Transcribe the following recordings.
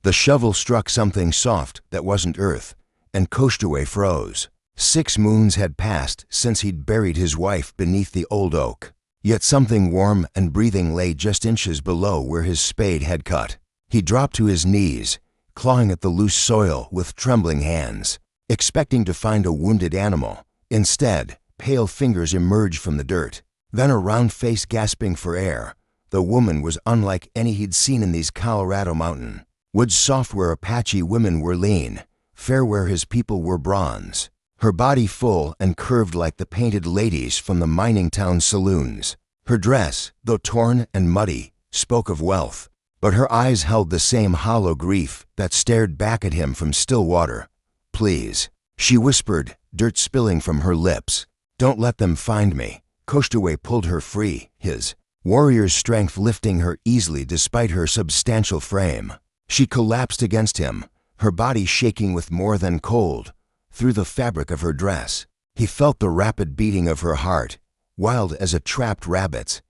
The shovel struck something soft that wasn't earth, and Koshtuwe froze. 6 moons had passed since he'd buried his wife beneath the old oak. Yet something warm and breathing lay just inches below where his spade had cut. He dropped to his knees, clawing at the loose soil with trembling hands, expecting to find a wounded animal. Instead, pale fingers emerged from the dirt. Then a round face gasping for air. The woman was unlike any he'd seen in these Colorado mountain woods, soft where Apache women were lean, fair where his people were bronze. Her body full and curved like the painted ladies from the mining town saloons. Her dress, though torn and muddy, spoke of wealth, but her eyes held the same hollow grief that stared back at him from still water. "Please," she whispered, dirt spilling from her lips. "Don't let them find me." Koshtuwe pulled her free, his warrior's strength lifting her easily despite her substantial frame. She collapsed against him, her body shaking with more than cold. Through the fabric of her dress, he felt the rapid beating of her heart, wild as a trapped rabbit's.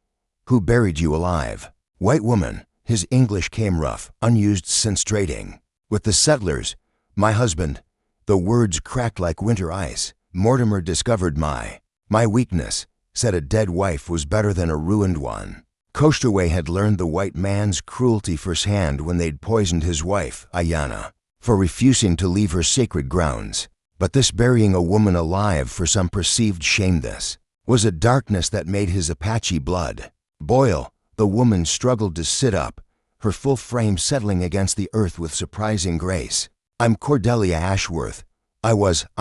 "Who buried you alive?" "White woman." His English came rough, unused since trading. "With the settlers. My husband." The words cracked like winter ice. "Mortimer discovered my weakness, said a dead wife was better than a ruined one." Koshtuwe had learned the white man's cruelty firsthand when they'd poisoned his wife, Ayanna, for refusing to leave her sacred grounds. But this burying a woman alive for some perceived shame, this was a darkness that made his Apache blood boil. The woman struggled to sit up, her full frame settling against the earth with surprising grace. "I'm Cordelia Ashworth. I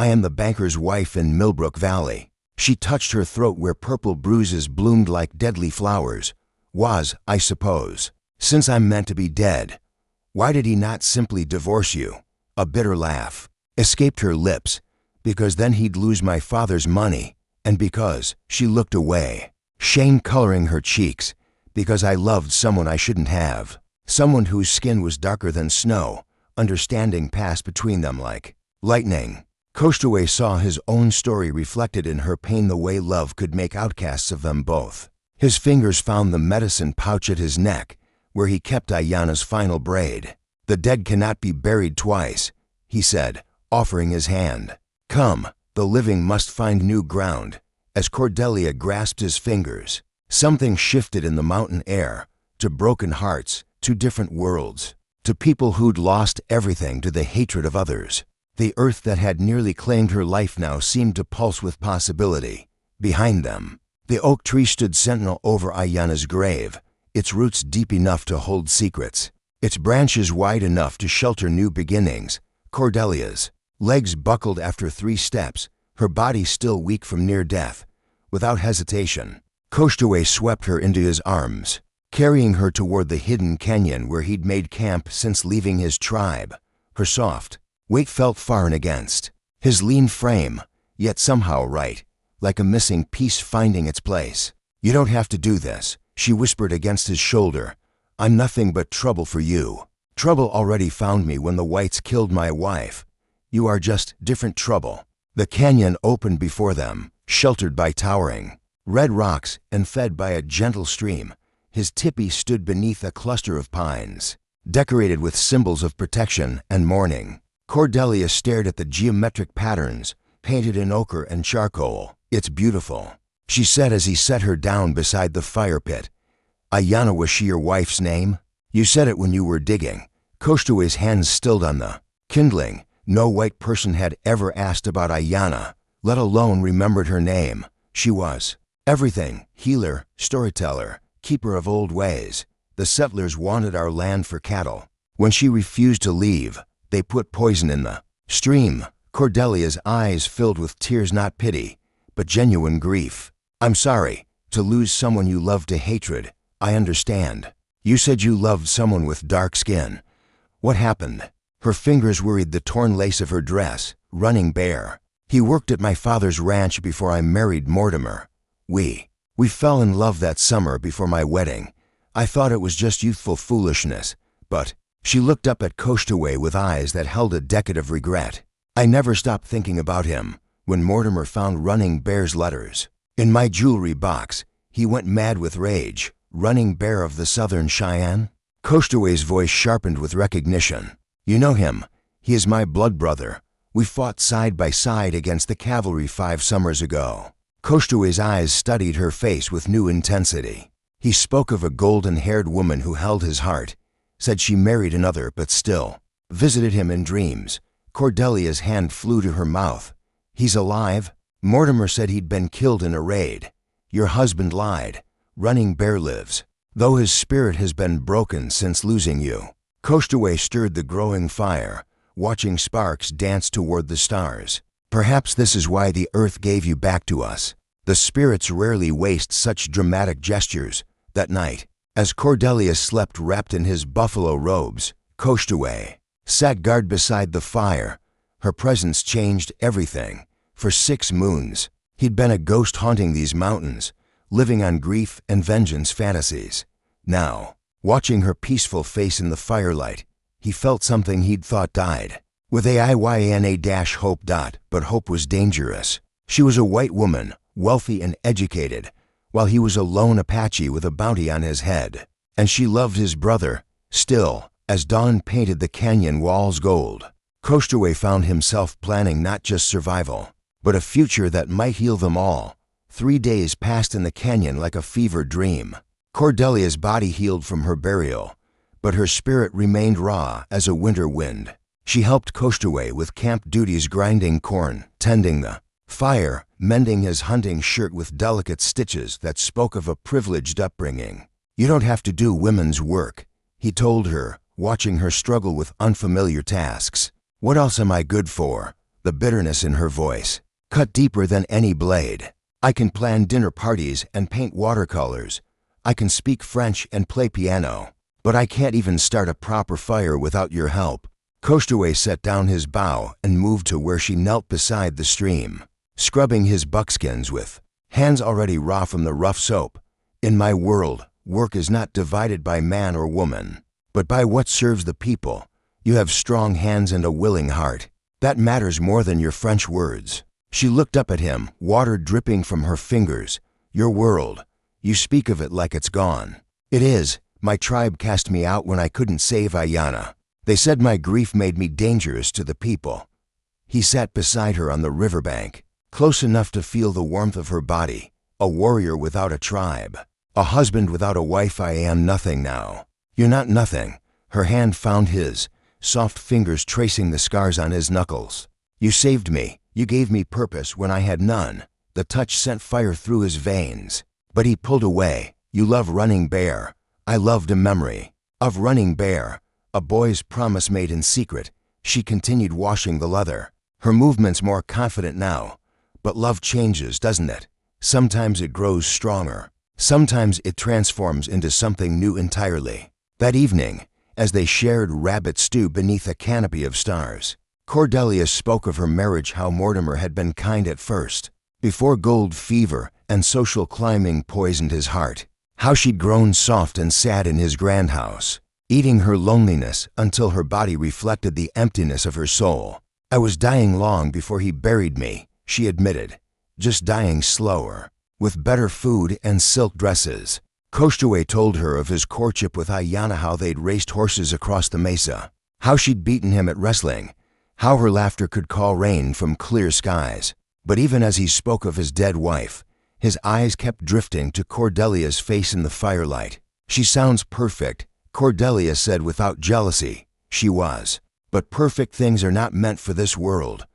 am the banker's wife in Millbrook Valley." She touched her throat where purple bruises bloomed like deadly flowers. "I suppose. Since I'm meant to be dead, why did he not simply divorce you?" A bitter laugh escaped her lips. "Because then he'd lose my father's money, and because," she looked away, shame coloring her cheeks, "because I loved someone I shouldn't have. Someone whose skin was darker than snow." Understanding passed between them like lightning. Koshtuwe saw his own story reflected in her pain, the way love could make outcasts of them both. His fingers found the medicine pouch at his neck, where he kept Ayanna's final braid. "The dead cannot be buried twice," he said, offering his hand. "Come, the living must find new ground." As Cordelia grasped his fingers, something shifted in the mountain air, to broken hearts, to different worlds, to people who'd lost everything, to the hatred of others. The earth that had nearly claimed her life now seemed to pulse with possibility. Behind them, the oak tree stood sentinel over Ayanna's grave, its roots deep enough to hold secrets, its branches wide enough to shelter new beginnings. Cordelia's legs buckled after 3 steps, her body still weak from near death. Without hesitation, Koshtuwe swept her into his arms, carrying her toward the hidden canyon where he'd made camp since leaving his tribe. Her soft weight felt foreign against his lean frame, yet somehow right, like a missing piece finding its place. "You don't have to do this," she whispered against his shoulder. "I'm nothing but trouble for you. Trouble already found me when the whites killed my wife. You are just different trouble." The canyon opened before them, sheltered by towering red rocks and fed by a gentle stream. His tipi stood beneath a cluster of pines, decorated with symbols of protection and mourning. Cordelia stared at the geometric patterns, painted in ochre and charcoal. "It's beautiful," she said as he set her down beside the fire pit. "Ayanna, was she your wife's name?" "You said it when you were digging." Koshtuwe's hands stilled on the kindling. No white person had ever asked about Ayanna, let alone remembered her name. She was everything: healer, storyteller, keeper of old ways. The settlers wanted our land for cattle. When she refused to leave, they put poison in the stream. Cordelia's eyes filled with tears, not pity, but genuine grief. "I'm sorry. To lose someone you love to hatred. I understand. You said you loved someone with dark skin. What happened?" Her fingers worried the torn lace of her dress, running bare. "He worked at my father's ranch before I married Mortimer. We fell in love that summer before my wedding. I thought it was just youthful foolishness, but..." She looked up at Koshtuwe with eyes that held a decade of regret. "I never stopped thinking about him. When Mortimer found Running Bear's letters in my jewelry box, he went mad with rage. Running Bear of the Southern Cheyenne?" Koshtuwe's voice sharpened with recognition. You know him. He is my blood brother. We fought side by side against the cavalry 5 summers ago." Koshtue's eyes studied her face with new intensity. He spoke of a golden-haired woman who held his heart, said she married another but still visited him in dreams. Cordelia's hand flew to her mouth. "He's alive?" "Mortimer said he'd been killed in a raid." "Your husband lied. Running Bear lives, though his spirit has been broken since losing you." Koshtue stirred the growing fire, watching sparks dance toward the stars. "Perhaps this is why the earth gave you back to us." The spirits rarely waste such dramatic gestures. That night, as Cordelia slept wrapped in his buffalo robes, Koshtue sat guard beside the fire. Her presence changed everything. For 6 moons, he'd been a ghost haunting these mountains, living on grief and vengeance fantasies. Now, watching her peaceful face in the firelight, he felt something he'd thought died. With AIYANA-hope. But hope was dangerous. She was a white woman, wealthy and educated, while he was a lone Apache with a bounty on his head. And she loved his brother, still, as dawn painted the canyon walls gold. Koshtue found himself planning not just survival, but a future that might heal them all. 3 days passed in the canyon like a fever dream. Cordelia's body healed from her burial, but her spirit remained raw as a winter wind. She helped Koshtue with camp duties, grinding corn, tending the fire, mending his hunting shirt with delicate stitches that spoke of a privileged upbringing. "You don't have to do women's work," he told her, watching her struggle with unfamiliar tasks. "What else am I good for?" The bitterness in her voice cut deeper than any blade. "I can plan dinner parties and paint watercolors. I can speak French and play piano. But I can't even start a proper fire without your help." Koshtue set down his bow and moved to where she knelt beside the stream, scrubbing his buckskins with hands already raw from the rough soap. "In my world, work is not divided by man or woman, but by what serves the people. You have strong hands and a willing heart. That matters more than your French words." She looked up at him, water dripping from her fingers. "Your world, you speak of it like it's gone." "It is. My tribe cast me out when I couldn't save Ayana. They said my grief made me dangerous to the people." He sat beside her on the riverbank, close enough to feel the warmth of her body. "A warrior without a tribe. A husband without a wife. I am nothing now." "You're not nothing." Her hand found his, soft fingers tracing the scars on his knuckles. "You saved me. You gave me purpose when I had none." The touch sent fire through his veins, but he pulled away. "You love Running Bear." I loved a memory of Running Bear, a boy's promise made in secret. She continued washing the leather, her movements more confident now. "But love changes, doesn't it? Sometimes it grows stronger. Sometimes it transforms into something new entirely." That evening, as they shared rabbit stew beneath a canopy of stars, Cordelia spoke of her marriage, how Mortimer had been kind at first, before gold fever and social climbing poisoned his heart. How she'd grown soft and sad in his grand house, eating her loneliness until her body reflected the emptiness of her soul. "I was dying long before he buried me," she admitted, "just dying slower, with better food and silk dresses." Koshtue told her of his courtship with Ayana, how they'd raced horses across the mesa, how she'd beaten him at wrestling, how her laughter could call rain from clear skies. But even as he spoke of his dead wife, his eyes kept drifting to Cordelia's face in the firelight. "She sounds perfect," Cordelia said without jealousy. She was. "But perfect things are not meant for this world."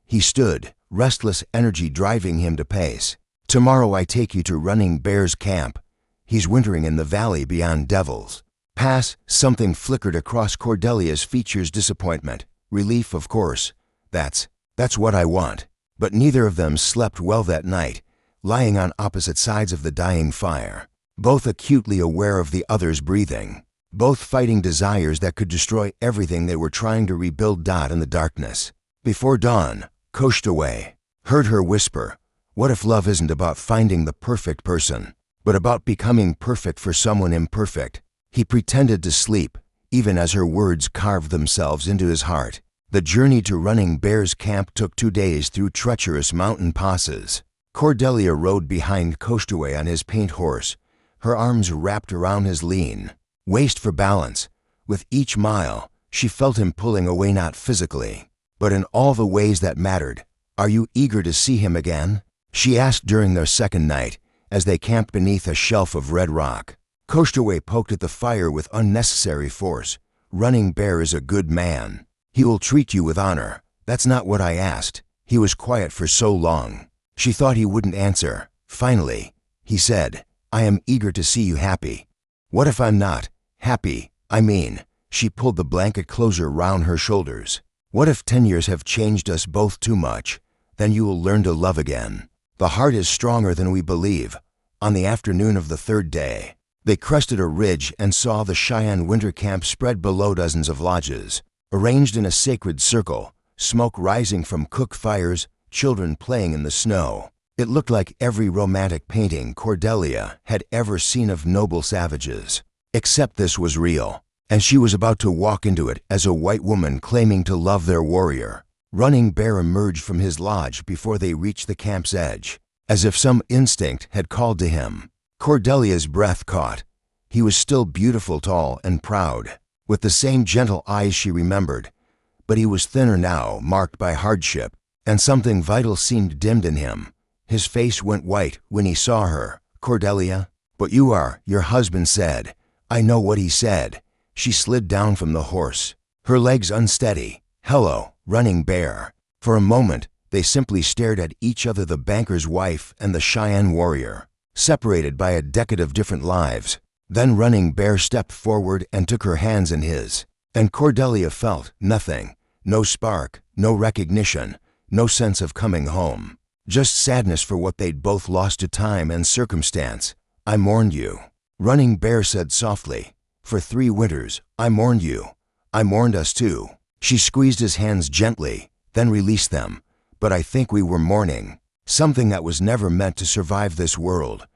He stood, restless energy driving him to pace. "Tomorrow I take you to Running Bear's camp. He's wintering in the valley beyond Devil's Pass." Something flickered across Cordelia's features, disappointment. Relief, of course. That's what I want." But neither of them slept well that night, lying on opposite sides of the dying fire, both acutely aware of the other's breathing, both fighting desires that could destroy everything they were trying to rebuild. In the darkness, before dawn, Koshtue heard her whisper, "What if love isn't about finding the perfect person, but about becoming perfect for someone imperfect?" He pretended to sleep, even as her words carved themselves into his heart. The journey to Running Bear's camp took 2 days through treacherous mountain passes. Cordelia rode behind Koshtue on his paint horse, her arms wrapped around his lean waist for balance. With each mile, She felt him pulling away, not physically, but in all the ways that mattered. "Are you eager to see him again?" she asked during their second night, as they camped beneath a shelf of red rock. Koshcheway poked at the fire with unnecessary force. "Running Bear is a good man. He will treat you with honor." "That's not what I asked." He was quiet for so long. She thought he wouldn't answer. Finally, he said, "I am eager to see you happy." "What if I'm not happy? I mean," she pulled the blanket closer round her shoulders. "What if 10 years have changed us both too much? Then you will learn to love again. The heart is stronger than we believe." On the afternoon of the third day, they crested a ridge and saw the Cheyenne winter camp spread below dozens of lodges, arranged in a sacred circle, smoke rising from cook fires, children playing in the snow. It looked like every romantic painting Cordelia had ever seen of noble savages. Except this was real, and she was about to walk into it as a white woman claiming to love their warrior. Running Bear emerged from his lodge before they reached the camp's edge, as if some instinct had called to him. Cordelia's breath caught. He was still beautiful, tall, and proud, with the same gentle eyes she remembered, but he was thinner now, marked by hardship, and something vital seemed dimmed in him. His face went white when he saw her. "Cordelia?" "But you are," your husband said. "I know what he said." She slid down from the horse, her legs unsteady. "Hello, Running Bear." For a moment, they simply stared at each other, the banker's wife and the Cheyenne warrior, separated by a decade of different lives. Then Running Bear stepped forward and took her hands in his, and Cordelia felt nothing, no spark, no recognition, no sense of coming home. Just sadness for what they'd both lost to time and circumstance. "I mourned you," Running Bear said softly. "For 3 winters, I mourned you. I mourned us too." She squeezed his hands gently, then released them. "But I think we were mourning something that was never meant to survive this world."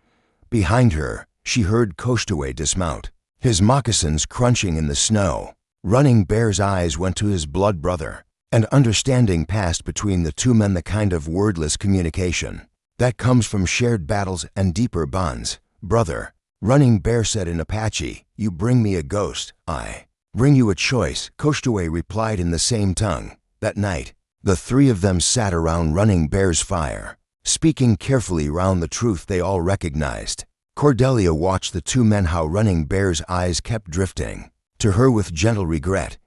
Behind her, she heard Koshcheway dismount, his moccasins crunching in the snow. Running Bear's eyes went to his blood brother, and understanding passed between the two men, the kind of wordless communication that comes from shared battles and deeper bonds. "Brother," Running Bear said in Apache, "you bring me a ghost. I bring you a choice," Koshcheway replied in the same tongue. That night, the 3 of them sat around Running Bear's fire, speaking carefully round the truth they all recognized. Cordelia watched the 2 men, how Running Bear's eyes kept drifting to her with gentle regret,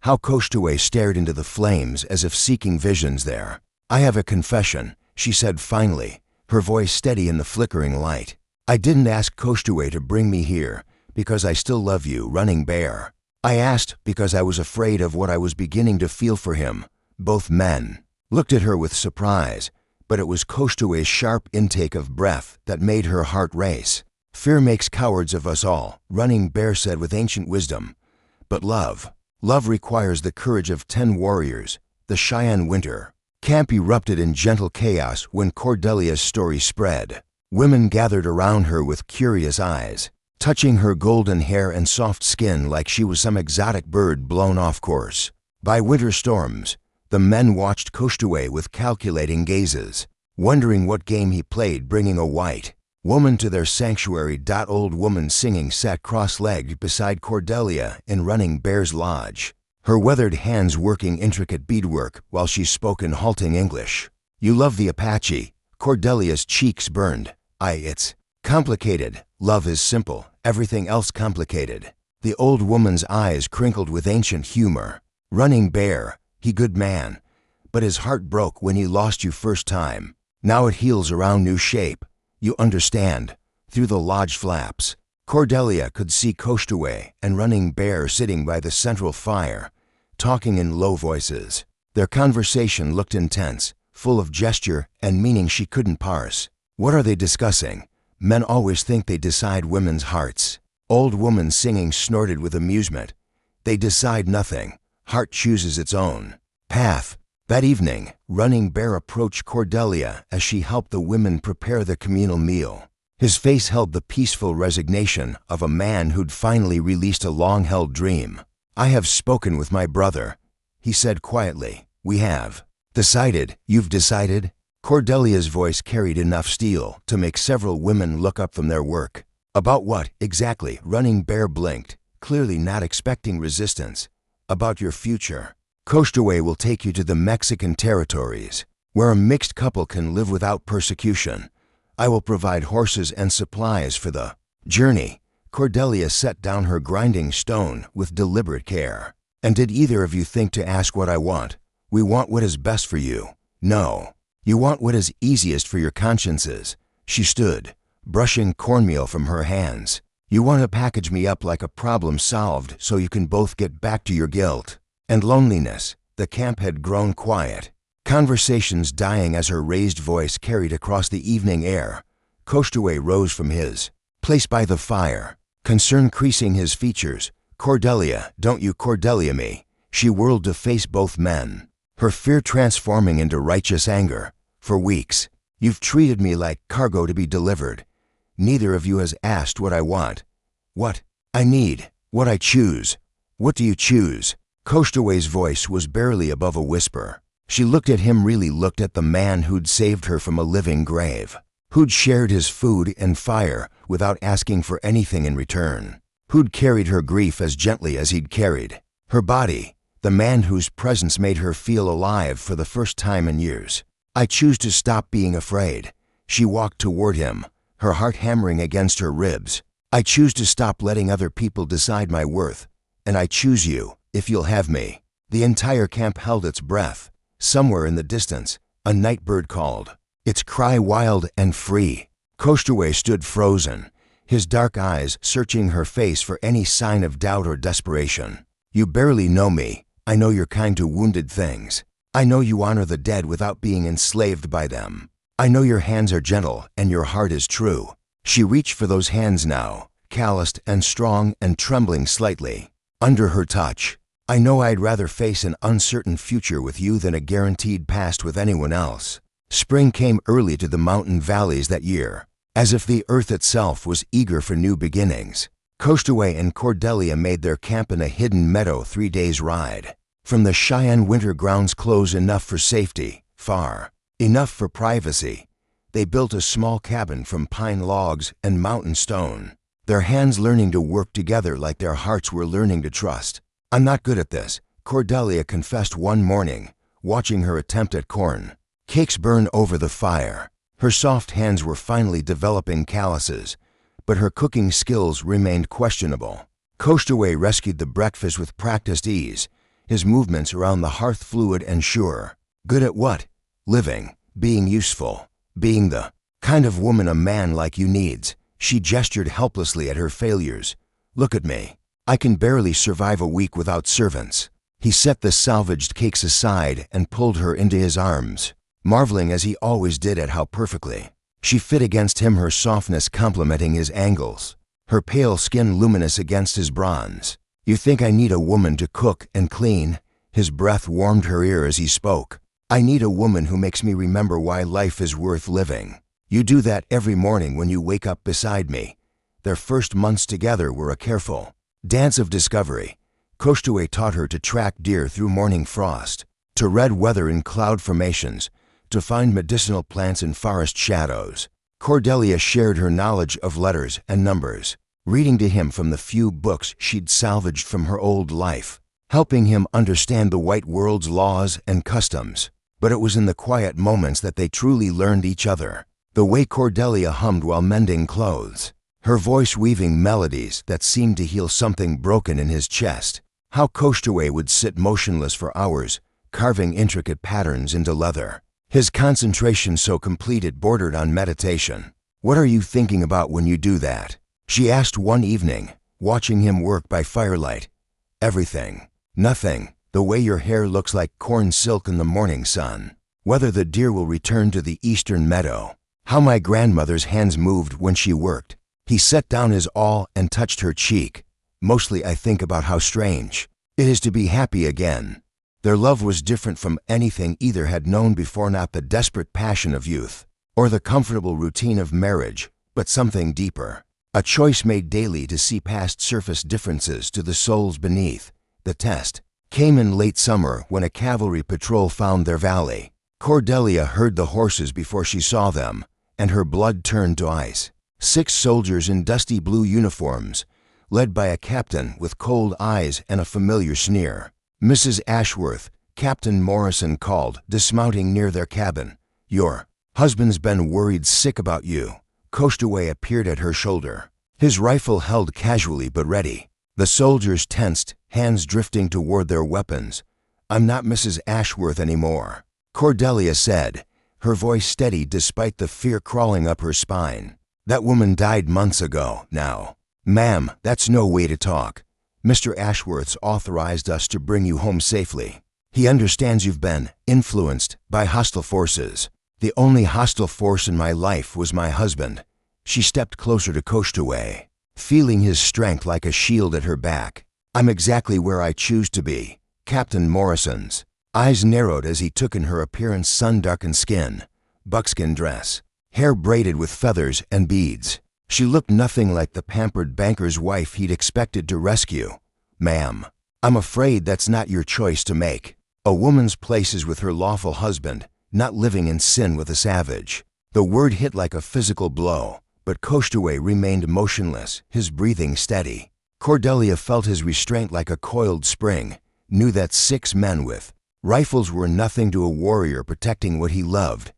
how Koshcheway stared into the flames as if seeking visions there. "I have a confession," she said finally, her voice steady in the flickering light. "I didn't ask Koshcheway to bring me here because I still love you, Running Bear. I asked because I was afraid of what I was beginning to feel for him." Both men looked at her with surprise, but it was Koshcheway's sharp intake of breath that made her heart race. "Fear makes cowards of us all," Running Bear said with ancient wisdom. "But love requires the courage of 10 warriors." The Cheyenne winter camp erupted in gentle chaos when Cordelia's story spread. Women gathered around her with curious eyes, touching her golden hair and soft skin like she was some exotic bird blown off course by winter storms. The men watched Koshcheway with calculating gazes, wondering what game he played, bringing a white woman to their sanctuary. Old woman singing sat cross-legged beside Cordelia in Running Bear's lodge, her weathered hands working intricate beadwork while she spoke in halting English. "You love the Apache." Cordelia's cheeks burned. It's complicated. Love is simple, everything else complicated." The old woman's eyes crinkled with ancient humor. "Running Bear, he good man, but his heart broke when he lost you first time. Now it heals around new shape. You understand." Through the lodge flaps, Cordelia could see Koshcheway and Running Bear sitting by the central fire, talking in low voices. Their conversation looked intense, full of gesture and meaning she couldn't parse. What are they discussing? Men always think they decide women's hearts. Old woman singing snorted with amusement. They decide nothing. Heart chooses its own path. That evening, Running Bear approached Cordelia as she helped the women prepare the communal meal. His face held the peaceful resignation of a man who'd finally released a long-held dream. "I have spoken with my brother," he said quietly. "We have decided." "You've decided?" Cordelia's voice carried enough steel to make several women look up from their work. "About what, exactly?" Running Bear blinked, clearly not expecting resistance. about your future. Koshtuwe will take you to the Mexican territories, where a mixed couple can live without persecution. I will provide horses and supplies for the journey." Cordelia set down her grinding stone with deliberate care. "And did either of you think to ask what I want? We want what is best for you. No. You want what is easiest for your consciences." She stood, brushing cornmeal from her hands. "You want to package me up like a problem solved so you can both get back to your guilt and loneliness." The camp had grown quiet, conversations dying as her raised voice carried across the evening air. Koshtuwe rose from his place by the fire, concern creasing his features. "Cordelia, don't you Cordelia me." She whirled to face both men, her fear transforming into righteous anger. "For weeks, you've treated me like cargo to be delivered. Neither of you has asked what I want, what I need, what I choose. What do you choose?" Koshtuwe's voice was barely above a whisper. She looked at him, really looked at the man who'd saved her from a living grave, who'd shared his food and fire without asking for anything in return, who'd carried her grief as gently as he'd carried her body, the man whose presence made her feel alive for the first time in years. "I choose to stop being afraid." She walked toward him, her heart hammering against her ribs. "I choose to stop letting other people decide my worth. And I choose you, if you'll have me." The entire camp held its breath. Somewhere in the distance, a night bird called, its cry wild and free. Koshtuwe stood frozen, his dark eyes searching her face for any sign of doubt or desperation. "You barely know me. I know you're kind to wounded things. I know you honor the dead without being enslaved by them. I know your hands are gentle and your heart is true." She reached for those hands now, calloused and strong and trembling slightly under her touch. "I know I'd rather face an uncertain future with you than a guaranteed past with anyone else." Spring came early to the mountain valleys that year, as if the earth itself was eager for new beginnings. Koshtuwe and Cordelia made their camp in a hidden meadow 3 days' ride from the Cheyenne winter grounds, close enough for safety, far enough for privacy. They built a small cabin from pine logs and mountain stone, their hands learning to work together like their hearts were learning to trust. "I'm not good at this," Cordelia confessed one morning, watching her attempt at corn cakes burn over the fire. Her soft hands were finally developing calluses, but her cooking skills remained questionable. Koshtuwe rescued the breakfast with practiced ease, his movements around the hearth fluid and sure. "Good at what?" "Living, being useful, being the kind of woman a man like you needs." She gestured helplessly at her failures. "Look at me. I can barely survive a week without servants." He set the salvaged cakes aside and pulled her into his arms, marveling as he always did at how perfectly she fit against him, her softness complementing his angles, her pale skin luminous against his bronze. "You think I need a woman to cook and clean?" His breath warmed her ear as he spoke. "I need a woman who makes me remember why life is worth living. You do that every morning when you wake up beside me." Their first months together were a careful dance of discovery. Koshtuwe taught her to track deer through morning frost, to read weather in cloud formations, to find medicinal plants in forest shadows. Cordelia shared her knowledge of letters and numbers, reading to him from the few books she'd salvaged from her old life, helping him understand the white world's laws and customs. But it was in the quiet moments that they truly learned each other. The way Cordelia hummed while mending clothes, her voice weaving melodies that seemed to heal something broken in his chest. How Koshtuwe would sit motionless for hours, carving intricate patterns into leather, his concentration so complete it bordered on meditation. "What are you thinking about when you do that?" she asked one evening, watching him work by firelight. "Everything. Nothing. The way your hair looks like corn silk in the morning sun. Whether the deer will return to the eastern meadow. How my grandmother's hands moved when she worked." He set down his awl and touched her cheek. "Mostly I think about how strange it is to be happy again." Their love was different from anything either had known before, not the desperate passion of youth, or the comfortable routine of marriage, but something deeper. A choice made daily to see past surface differences to the souls beneath. The test came in late summer when a cavalry patrol found their valley. Cordelia heard the horses before she saw them, and her blood turned to ice. 6 soldiers in dusty blue uniforms, led by a captain with cold eyes and a familiar sneer. Mrs. Ashworth, Captain Morrison called, dismounting near their cabin. "Your husband's been worried sick about you." Koshtuway appeared at her shoulder, his rifle held casually but ready. The soldiers tensed, hands drifting toward their weapons. "I'm not Mrs. Ashworth anymore," Cordelia said, her voice steady despite the fear crawling up her spine. "That woman died months ago now." "Ma'am, that's no way to talk. Mr. Ashworth's authorized us to bring you home safely. He understands you've been influenced by hostile forces." "The only hostile force in my life was my husband." She stepped closer to Koshtuway, feeling his strength like a shield at her back. "I'm exactly where I choose to be." Captain Morrison's eyes narrowed as he took in her appearance: sun-darkened skin, buckskin dress, hair braided with feathers and beads. She looked nothing like the pampered banker's wife he'd expected to rescue. "Ma'am, I'm afraid that's not your choice to make. A woman's place is with her lawful husband, not living in sin with a savage." The word hit like a physical blow, but Koshtuway remained motionless, his breathing steady. Cordelia felt his restraint like a coiled spring, knew that 6 men with rifles were nothing to a warrior protecting what he loved.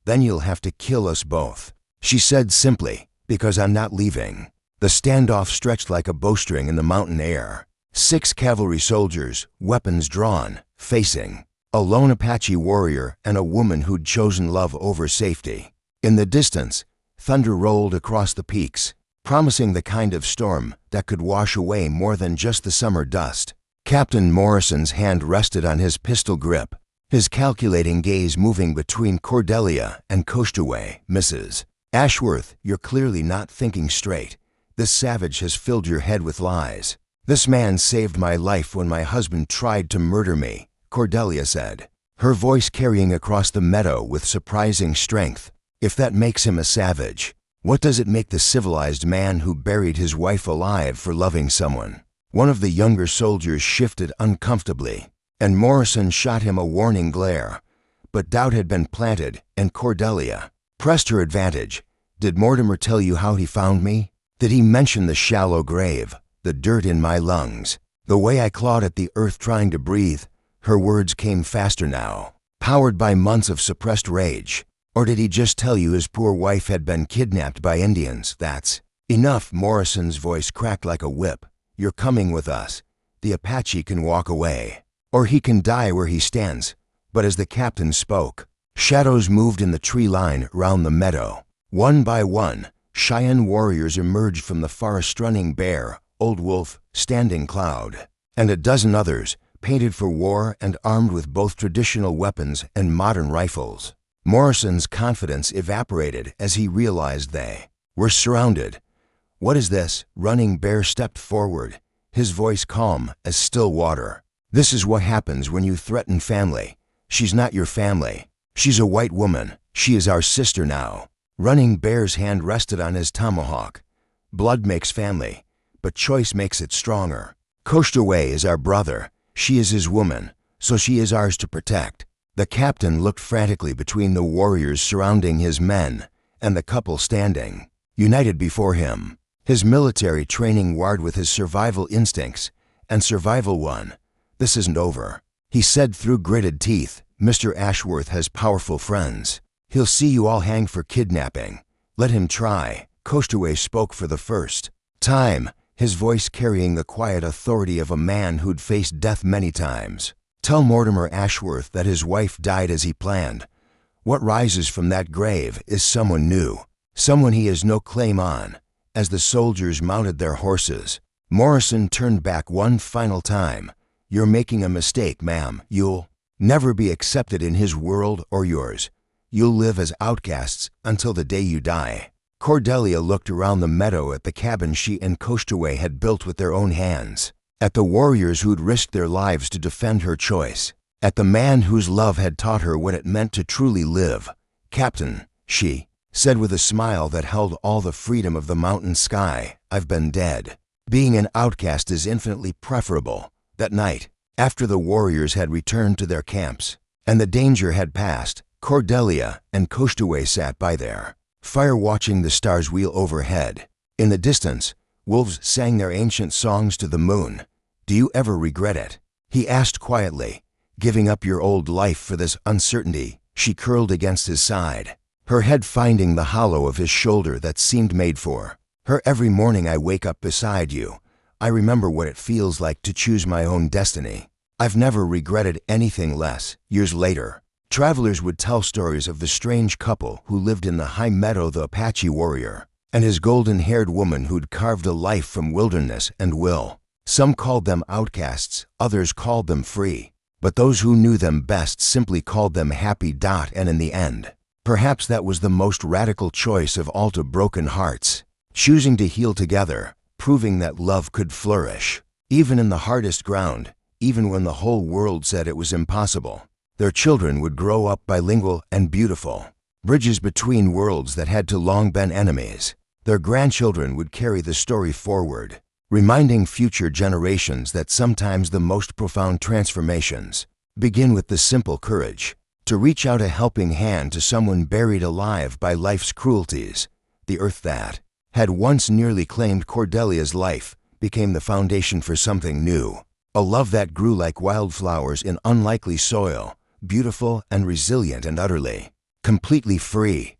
"Then you'll have to kill us both," she said simply, "because I'm not leaving." The standoff stretched like a bowstring in the mountain air. 6 cavalry soldiers, weapons drawn, facing a lone Apache warrior and a woman who'd chosen love over safety. In the distance, thunder rolled across the peaks, promising the kind of storm that could wash away more than just the summer dust. Captain Morrison's hand rested on his pistol grip, his calculating gaze moving between Cordelia and Koshtuway. "Mrs. Ashworth, you're clearly not thinking straight. This savage has filled your head with lies." "This man saved my life when my husband tried to murder me," Cordelia said, her voice carrying across the meadow with surprising strength. "If that makes him a savage, what does it make the civilized man who buried his wife alive for loving someone?" One of the younger soldiers shifted uncomfortably, and Morrison shot him a warning glare. But doubt had been planted, and Cordelia pressed her advantage. "Did Mortimer tell you how he found me? Did he mention the shallow grave, the dirt in my lungs, the way I clawed at the earth trying to breathe?" Her words came faster now, powered by months of suppressed rage. "Or did he just tell you his poor wife had been kidnapped by Indians?" "That's enough." Morrison's voice cracked like a whip. "You're coming with us. The Apache can walk away, or he can die where he stands." But as the captain spoke, shadows moved in the tree line round the meadow. One by one, Cheyenne warriors emerged from the forest, running Bear, Old Wolf, Standing Cloud, and a dozen others, painted for war and armed with both traditional weapons and modern rifles. Morrison's confidence evaporated as he realized they were surrounded. "What is this?" Running Bear stepped forward, his voice calm as still water. "This is what happens when you threaten family. She's not your family. She's a white woman. She is our sister now." Running Bear's hand rested on his tomahawk. "Blood makes family, but choice makes it stronger. Koshtuway is our brother. She is his woman, so she is ours to protect." The captain looked frantically between the warriors surrounding his men and the couple standing united before him. His military training warred with his survival instincts, and survival won. "This isn't over," he said through gritted teeth. "Mr. Ashworth has powerful friends. He'll see you all hang for kidnapping. Let him try." Koshtuway spoke for the first time, his voice carrying the quiet authority of a man who'd faced death many times. "Tell Mortimer Ashworth that his wife died as he planned. What rises from that grave is someone new, someone he has no claim on." As the soldiers mounted their horses, Morrison turned back one final time. "You're making a mistake, ma'am. You'll never be accepted in his world or yours. You'll live as outcasts until the day you die." Cordelia looked around the meadow at the cabin she and Koshtuway had built with their own hands, at the warriors who'd risked their lives to defend her choice, at the man whose love had taught her what it meant to truly live. "Captain," she said with a smile that held all the freedom of the mountain sky, "I've been dead. Being an outcast is infinitely preferable." That night, after the warriors had returned to their camps and the danger had passed, Cordelia and Koshtuway sat by their fire watching the stars wheel overhead. In the distance, wolves sang their ancient songs to the moon. "Do you ever regret it?" He asked quietly, "Giving up your old life for this uncertainty?" She curled against his side, her head finding the hollow of his shoulder that seemed made for her. "Every morning I wake up beside you. I remember what it feels like to choose my own destiny. I've never regretted anything less." Years later, travelers would tell stories of the strange couple who lived in the high meadow, the Apache warrior, and his golden-haired woman who'd carved a life from wilderness and will. Some called them outcasts, others called them free, but those who knew them best simply called them happy. And in the end, perhaps that was the most radical choice of all, to broken hearts, choosing to heal together, proving that love could flourish, even in the hardest ground, even when the whole world said it was impossible. Their children would grow up bilingual and beautiful, bridges between worlds that had too long been enemies. Their grandchildren would carry the story forward, reminding future generations that sometimes the most profound transformations begin with the simple courage to reach out a helping hand to someone buried alive by life's cruelties. The earth that had once nearly claimed Cordelia's life became the foundation for something new, a love that grew like wildflowers in unlikely soil, beautiful and resilient and utterly, completely free.